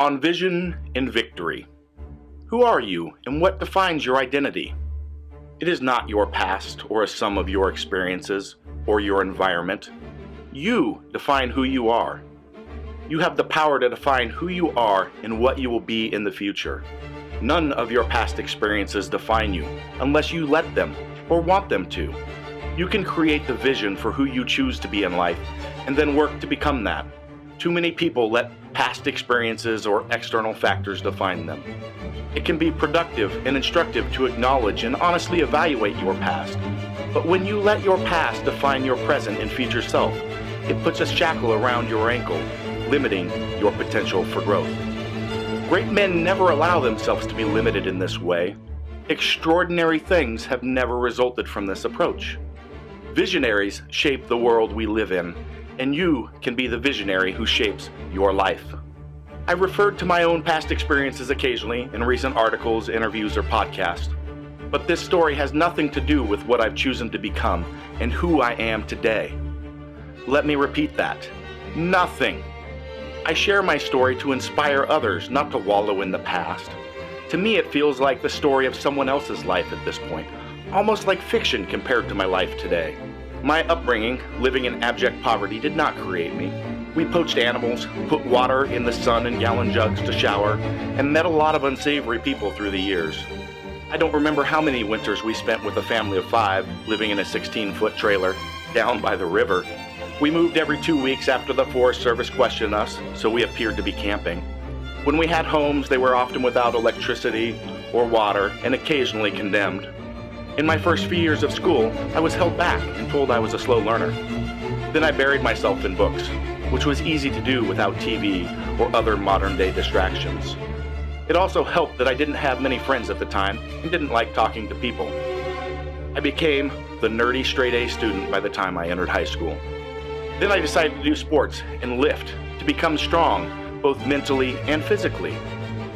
On vision and victory. Who are you and what defines your identity? It is not your past or a sum of your experiences or your environment. You define who you are. You have the power to define who you are and what you will be in the future. None of your past experiences define you unless you let them or want them to. You can create the vision for who you choose to be in life and then work to become that. Too many people let past experiences or external factors define them. It can be productive and instructive to acknowledge and honestly evaluate your past. But when you let your past define your present and future self, it puts a shackle around your ankle, limiting your potential for growth. Great men never allow themselves to be limited in this way. Extraordinary things have never resulted from this approach. Visionaries shape the world we live in, and you can be the visionary who shapes your life. I've referred to my own past experiences occasionally in recent articles, interviews, or podcasts, but this story has nothing to do with what I've chosen to become and who I am today. Let me repeat that. Nothing. I share my story to inspire others, not to wallow in the past. To me, it feels like the story of someone else's life at this point, almost like fiction compared to my life today. My upbringing, living in abject poverty, did not create me. We poached animals, put water in the sun in gallon jugs to shower, and met a lot of unsavory people through the years. I don't remember how many winters we spent with a family of 5, living in a 16-foot trailer, down by the river. We moved every 2 weeks after the Forest Service questioned us, so we appeared to be camping. When we had homes, they were often without electricity or water, and occasionally condemned. In my first few years of school, I was held back and told I was a slow learner. Then I buried myself in books, which was easy to do without TV or other modern-day distractions. It also helped that I didn't have many friends at the time and didn't like talking to people. I became the nerdy straight-A student by the time I entered high school. Then I decided to do sports and lift to become strong, both mentally and physically.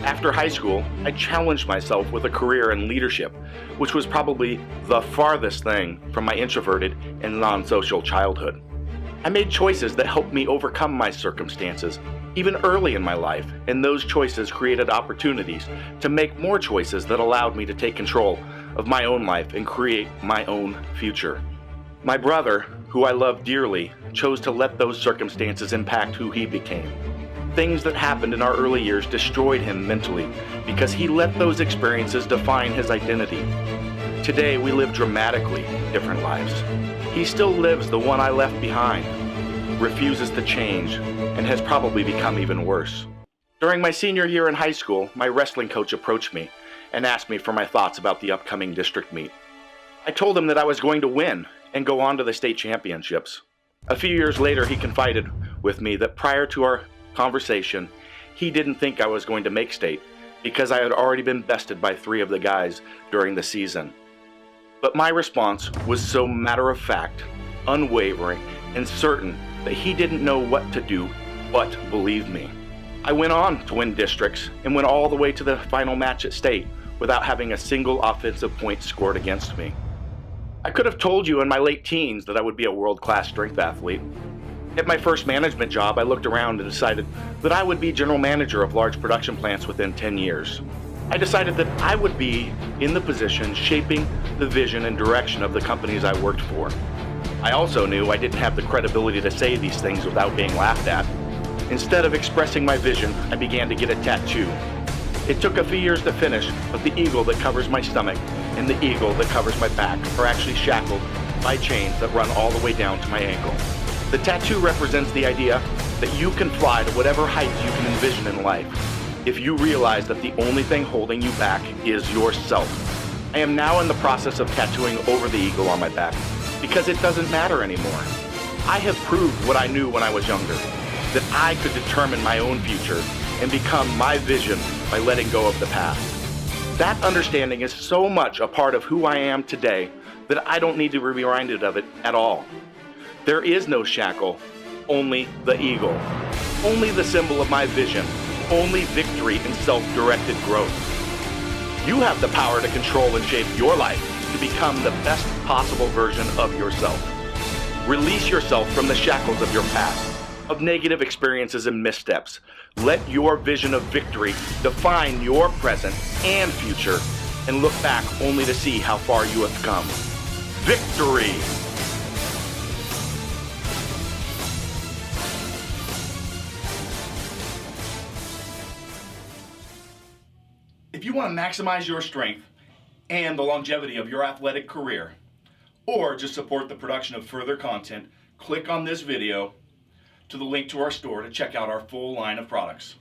After high school, I challenged myself with a career in leadership, which was probably the farthest thing from my introverted and non-social childhood. I made choices that helped me overcome my circumstances, even early in my life, and those choices created opportunities to make more choices that allowed me to take control of my own life and create my own future. My brother, who I love dearly, chose to let those circumstances impact who he became. Things that happened in our early years destroyed him mentally because he let those experiences define his identity. Today, we live dramatically different lives. He still lives the one I left behind, refuses to change, and has probably become even worse. During my senior year in high school, my wrestling coach approached me and asked me for my thoughts about the upcoming district meet. I told him that I was going to win and go on to the state championships. A few years later, he confided with me that prior to our conversation, he didn't think I was going to make state because I had already been bested by 3 of the guys during the season. But my response was so matter-of-fact, unwavering, and certain that he didn't know what to do but believe me. I went on to win districts and went all the way to the final match at state without having a single offensive point scored against me. I could have told you in my late teens that I would be a world-class strength athlete. At my first management job, I looked around and decided that I would be general manager of large production plants within 10 years. I decided that I would be in the position shaping the vision and direction of the companies I worked for. I also knew I didn't have the credibility to say these things without being laughed at. Instead of expressing my vision, I began to get a tattoo. It took a few years to finish, but the eagle that covers my stomach and the eagle that covers my back are actually shackled by chains that run all the way down to my ankle. The tattoo represents the idea that you can fly to whatever heights you can envision in life if you realize that the only thing holding you back is yourself. I am now in the process of tattooing over the eagle on my back because it doesn't matter anymore. I have proved what I knew when I was younger, that I could determine my own future and become my vision by letting go of the past. That understanding is so much a part of who I am today that I don't need to be reminded of it at all. There is no shackle, only the eagle, only the symbol of my vision, only victory and self-directed growth. You have the power to control and shape your life to become the best possible version of yourself. Release yourself from the shackles of your past of negative experiences and missteps. Let your vision of victory define your present and future, and look back only to see how far you have come. Victory! If you want to maximize your strength and the longevity of your athletic career, or just support the production of further content, click on this video to the link to our store to check out our full line of products.